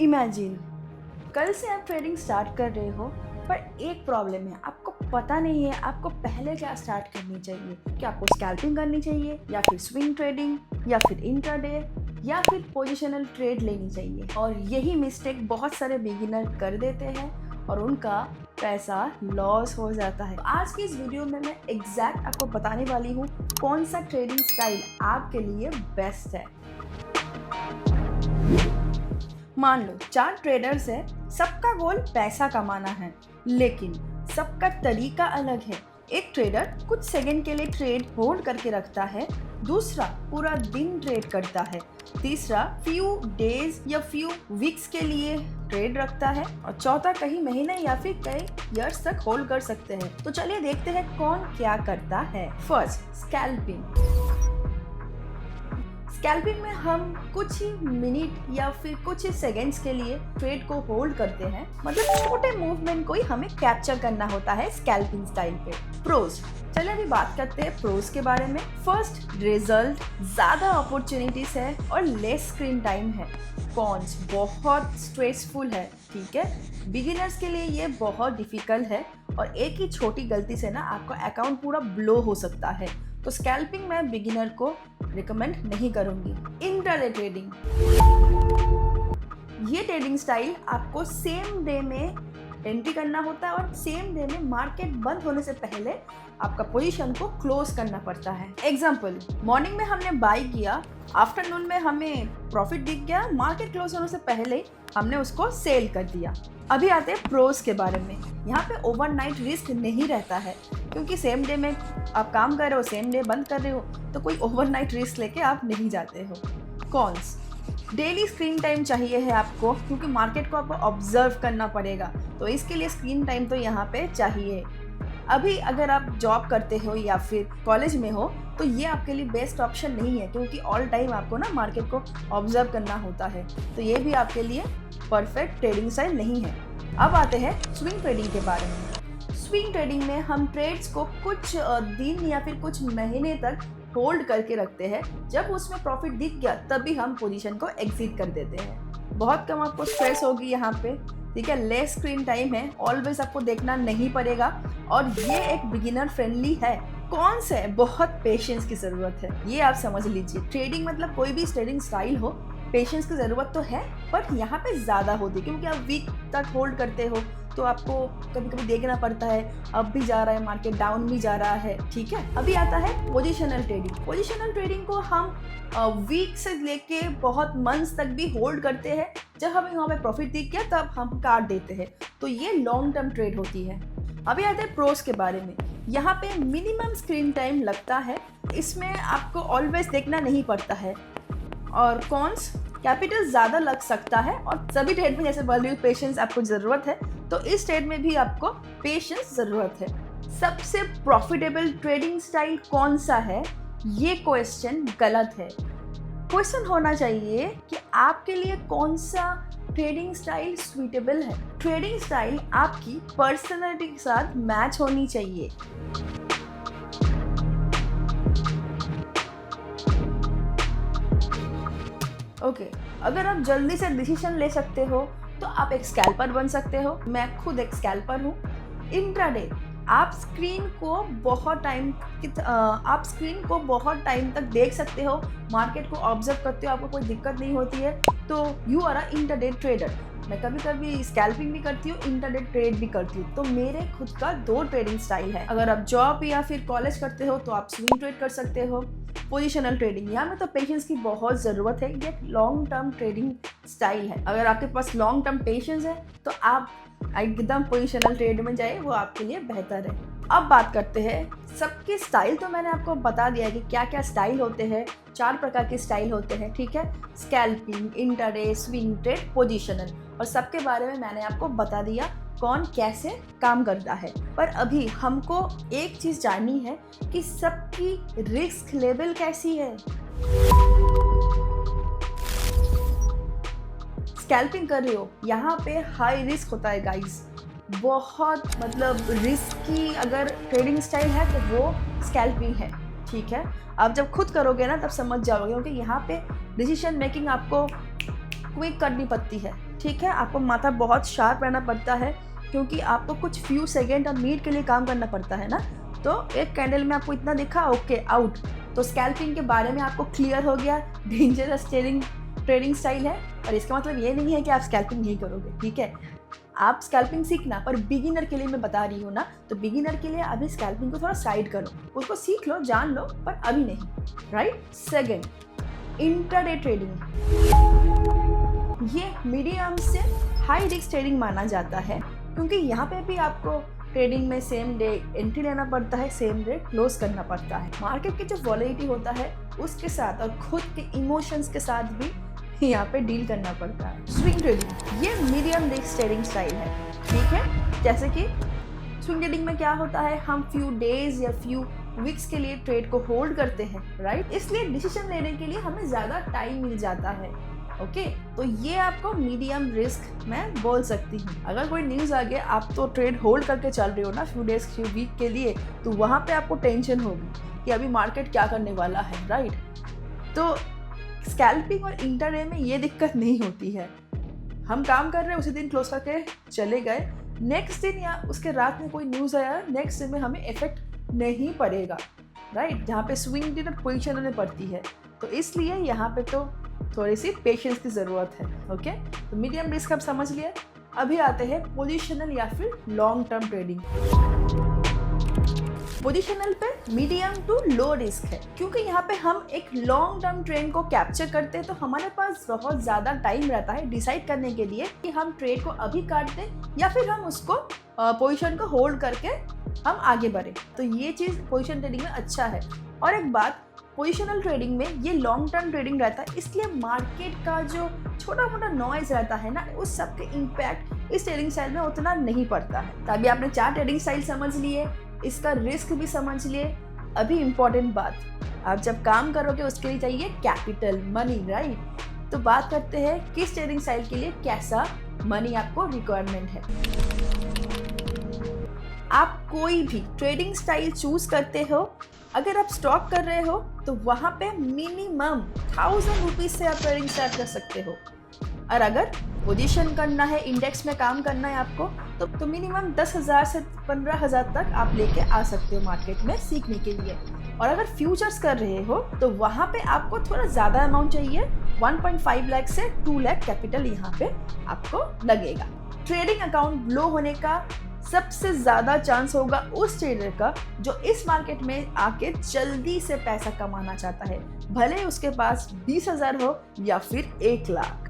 Imagine कल से आप ट्रेडिंग स्टार्ट कर रहे हो, पर एक प्रॉब्लम है, आपको पता नहीं है आपको पहले क्या स्टार्ट करनी चाहिए। क्या आपको स्कैल्पिंग करनी चाहिए, या फिर स्विंग ट्रेडिंग, या फिर इंट्राडे, या फिर पोजिशनल ट्रेड लेनी चाहिए। और यही मिस्टेक बहुत सारे बिगिनर कर देते हैं और उनका पैसा लॉस हो जाता है। आज की इस वीडियो में मैं एग्जैक्ट आपको बताने वाली हूँ कौन सा ट्रेडिंग स्टाइल आपके लिए बेस्ट है। मान लो 4 ट्रेडर्स है, सबका गोल पैसा कमाना है, लेकिन सबका तरीका अलग है। एक ट्रेडर कुछ सेकंड के लिए ट्रेड होल्ड करके रखता है, दूसरा पूरा दिन ट्रेड करता है, तीसरा फ्यू डेज या फ्यू वीक्स के लिए ट्रेड रखता है, और चौथा कई महीने या फिर कई ईयर्स तक होल्ड कर सकते हैं। तो चलिए देखते हैं कौन क्या करता है। First, scalping. स्कैल्पिंग में हम कुछ ही मिनट या फिर कुछ ही सेकंड्स के लिए ट्रेड को होल्ड करते हैं, मतलब छोटे मूवमेंट को ही हमें कैप्चर करना होता है स्कैल्पिंग स्टाइल पे। प्रोज, चलिए अभी बात करते हैं प्रोज के बारे में। फर्स्ट, रिजल्ट, ज़्यादा अपॉर्चुनिटीज है और लेस स्क्रीन टाइम है। कॉन्स, बहुत स्ट्रेसफुल है, ठीक है, बिगिनर्स के लिए ये बहुत डिफिकल्ट है और एक ही छोटी गलती से ना आपका अकाउंट पूरा ब्लो हो सकता है। तो स्कैल्पिंग मैं बिगिनर को रिकमेंड नहीं करूंगी। इंट्राडे ट्रेडिंग, ये ट्रेडिंग स्टाइल आपको सेम डे में एंट्री करना होता है और सेम डे में मार्केट बंद होने से पहले आपका पोजीशन को क्लोज करना पड़ता है। एग्जांपल, मॉर्निंग में हमने बाई किया, आफ्टरनून में हमें प्रॉफिट दिख गया, मार्केट क्लोज होने से पहले हमने उसको सेल कर दिया। अभी आते हैं प्रोज के बारे में। यहाँ पे ओवरनाइट रिस्क नहीं रहता है, क्योंकि सेम डे में आप काम कर रहे हो, सेम डे बंद कर रहे हो, तो कोई ओवरनाइट रिस्क लेके आप नहीं जाते हो। कॉन्स, डेली स्क्रीन टाइम चाहिए है आपको, क्योंकि मार्केट को आपको ऑब्जर्व करना पड़ेगा, तो इसके लिए स्क्रीन टाइम तो यहाँ पे चाहिए। अभी अगर आप जॉब करते हो या फिर कॉलेज में हो तो ये आपके लिए बेस्ट ऑप्शन नहीं है, क्योंकि ऑल टाइम आपको ना मार्केट को ऑब्जर्व करना होता है, तो ये भी आपके लिए परफेक्ट ट्रेडिंग स्टाइल नहीं है। अब आते हैं स्विंग ट्रेडिंग के बारे में। स्विंग ट्रेडिंग में हम ट्रेड्स को कुछ दिन या फिर कुछ महीने तक होल्ड करके रखते हैं, जब उसमें प्रॉफिट दिख गया तभी हम पोजीशन को एग्जिट कर देते हैं। बहुत कम आपको स्ट्रेस होगी यहाँ पे, ठीक है, लेस स्क्रीन टाइम है, ऑलवेज आपको देखना नहीं पड़ेगा और ये एक बिगिनर फ्रेंडली है। कौन से बहुत पेशेंस की ज़रूरत है, ये आप समझ लीजिए। ट्रेडिंग मतलब कोई भी ट्रेडिंग स्टाइल हो, पेशेंस की ज़रूरत तो है, पर यहाँ पे ज़्यादा होती है, क्योंकि आप वीक तक होल्ड करते हो तो आपको कभी कभी देखना पड़ता है, अब भी जा रहा है मार्केट, डाउन भी जा रहा है, ठीक है। अभी आता है पोजिशनल ट्रेडिंग। पोजिशनल ट्रेडिंग को हम वीक से लेके बहुत मंथ्स तक भी होल्ड करते हैं, जब हमें वहाँ पे प्रॉफिट दिख गया तब हम काट देते हैं, तो ये लॉन्ग टर्म ट्रेड होती है। अभी आते हैं प्रोस के बारे में। यहाँ पे मिनिमम स्क्रीन टाइम लगता है, इसमें आपको ऑलवेज देखना नहीं पड़ता है। और कॉन्स, कैपिटल ज़्यादा लग सकता है और सभी ट्रेड में जैसे बोल रही हूँ पेशेंस आपको ज़रूरत है, तो इस ट्रेड में भी आपको पेशेंस ज़रूरत है। सबसे प्रॉफिटेबल ट्रेडिंग स्टाइल कौन सा है, ये क्वेश्चन गलत है। क्वेश्चन होना चाहिए कि आपके लिए कौन सा ट्रेडिंग स्टाइल सूटेबल है। ट्रेडिंग स्टाइल आपकी पर्सनैलिटी के साथ मैच होनी चाहिए। ओके, अगर आप जल्दी से डिसीजन ले सकते हो तो आप एक स्कैल्पर बन सकते हो। मैं खुद एक स्कैल्पर हूँ। इंट्राडे, आप स्क्रीन को बहुत टाइम तक देख सकते हो, मार्केट को ऑब्जर्व करते हो, आपको कोई दिक्कत नहीं होती है, तो you are a intraday trader. मैं कभी कभी स्कैल्पिंग भी करती हूँ, इंट्राडे ट्रेड भी करती हूँ, तो मेरे खुद का 2 ट्रेडिंग स्टाइल है। अगर आप जॉब या फिर कॉलेज करते हो तो आप स्विंग ट्रेड कर सकते हो। पोजिशनल ट्रेडिंग, यहाँ में तो पेशेंस की बहुत ज़रूरत है, ये लॉन्ग टर्म ट्रेडिंग स्टाइल है। अगर आपके पास लॉन्ग टर्म पेशेंस है तो आप एकदम पोजिशनल ट्रेड में जाए, वो आपके लिए बेहतर है। अब बात करते हैं सबके स्टाइल। तो मैंने आपको बता दिया कि क्या क्या स्टाइल होते हैं, 4 प्रकार के स्टाइल होते हैं, ठीक है, scalping, intraday, swing trade, positional, और सबके बारे में मैंने आपको बता दिया कौन कैसे काम करता है। पर अभी हमको एक चीज़ जाननी है कि सबकी रिस्क लेवल कैसी है। स्कैल्पिंग कर रहे हो, यहाँ पे हाई रिस्क होता है गाइस, बहुत मतलब रिस्की अगर ट्रेडिंग स्टाइल है तो वो स्कैल्पिंग है, ठीक है। आप जब खुद करोगे ना तब समझ जाओगे, क्योंकि यहाँ पे डिसीजन मेकिंग आपको क्विक करनी पड़ती है, ठीक है। आपको माथा बहुत शार्प रहना पड़ता है क्योंकि आपको कुछ फ्यू सेकेंड और मिनट के लिए काम करना पड़ता है ना। तो एक कैंडल में आपको इतना दिखा, ओके आउट। तो स्कैल्पिंग के बारे में आपको क्लियर हो गया, डेंजरस ट्रेडिंग स्टाइल है। और इसका मतलब ये नहीं है कि आप स्कैल्पिंग नहीं करोगे, ठीक है। आप स्कैल्पिंग सीखना, पर बिगिनर के लिए मैं बता रही हूँ ना, तो बिगिनर के लिए अभी स्कैल्पिंग को थोड़ा साइड करो, उसको सीख लो, जान लो, पर अभी नहीं, राइट। Second, intraday trading. ये मीडियम से हाई रिस्क ट्रेडिंग माना जाता है क्योंकि यहाँ पे भी आपको ट्रेडिंग में सेम डे एंट्री लेना पड़ता है, सेम डे क्लोज करना पड़ता है। मार्केट की जो वॉलेटिलिटी होता है उसके साथ और खुद के इमोशंस के साथ भी यहाँ पे डील करना पड़ता है। स्विंग ट्रेडिंग, ये मीडियम रिस्क ट्रेडिंग स्टाइल है, ठीक है। जैसे कि स्विंग ट्रेडिंग में क्या होता है, हम फ्यू डेज या फ्यू वीक्स के लिए ट्रेड को होल्ड करते हैं, राइट। इसलिए डिसीजन लेने के लिए हमें ज़्यादा टाइम मिल जाता है, ओके। तो ये आपको मीडियम रिस्क मैं बोल सकती हूँ। अगर कोई न्यूज़ आ गया, आप तो ट्रेड होल्ड करके चल रहे हो ना फ्यू डेज फ्यू वीक के लिए, तो वहाँ पे आपको टेंशन होगी कि अभी मार्केट क्या करने वाला है, राइट। तो स्कैल्पिंग और इंट्राडे में ये दिक्कत नहीं होती है। हम काम कर रहे हैं, उसी दिन क्लोज करके चले गए, नेक्स्ट दिन या उसके रात में कोई न्यूज़ आया, नेक्स्ट दिन में हमें इफेक्ट नहीं पड़ेगा, राइट। जहाँ पे स्विंग की पोजीशन हमें पड़ती है, तो इसलिए यहाँ पे तो थोड़ी सी पेशेंस की ज़रूरत है, ओके। तो मीडियम रिस्क आप समझ लिए। अभी आते हैं पोजिशनल या फिर लॉन्ग टर्म ट्रेडिंग। पोजिशनल पे मीडियम टू लो रिस्क है क्योंकि यहाँ पे हम एक लॉन्ग टर्म ट्रेंड को कैप्चर करते हैं, तो हमारे पास बहुत ज़्यादा टाइम रहता है डिसाइड करने के लिए कि हम ट्रेड को अभी काट दें या फिर हम उसको पोजीशन को होल्ड करके हम आगे बढ़े। तो ये चीज़ पोजीशन ट्रेडिंग में अच्छा है। और एक बात, पोजिशनल ट्रेडिंग में ये लॉन्ग टर्म ट्रेडिंग रहता है, इसलिए मार्केट का जो छोटा मोटा नॉइज रहता है ना, उस सब के इम्पैक्ट इस ट्रेडिंग स्टाइल में उतना नहीं पड़ता है। तभी आपने 4 ट्रेडिंग स्टाइल समझ लिए, इसका रिस्क भी समझ लिए। अभी इम्पॉर्टेंट बात, आप जब काम करोगे उसके लिए चाहिए कैपिटल, मनी, राइट। तो बात करते हैं किस ट्रेडिंग स्टाइल के लिए कैसा मनी आपको रिक्वायरमेंट है। आप कोई भी ट्रेडिंग स्टाइल चूज करते हो, अगर आप स्टॉक कर रहे हो तो वहाँ पे मिनिमम 1000 रुपीज़ से आप ट्रेडिंग स्टार्ट कर सकते हो। और अगर पोजीशन करना है, इंडेक्स में काम करना है आपको, तो मिनिमम 10,000 से 15,000 तक आप लेके आ सकते हो मार्केट में सीखने के लिए। और अगर फ्यूचर्स कर रहे हो तो वहाँ पे आपको थोड़ा ज़्यादा अमाउंट चाहिए, 1.5 लाख से 2 लाख कैपिटल यहाँ पे आपको लगेगा। ट्रेडिंग अकाउंट ब्लो होने का सबसे ज़्यादा चांस होगा उस ट्रेडर का जो इस मार्केट में आके जल्दी से पैसा कमाना चाहता है, भले उसके पास 20,000 हो या फिर 1 लाख।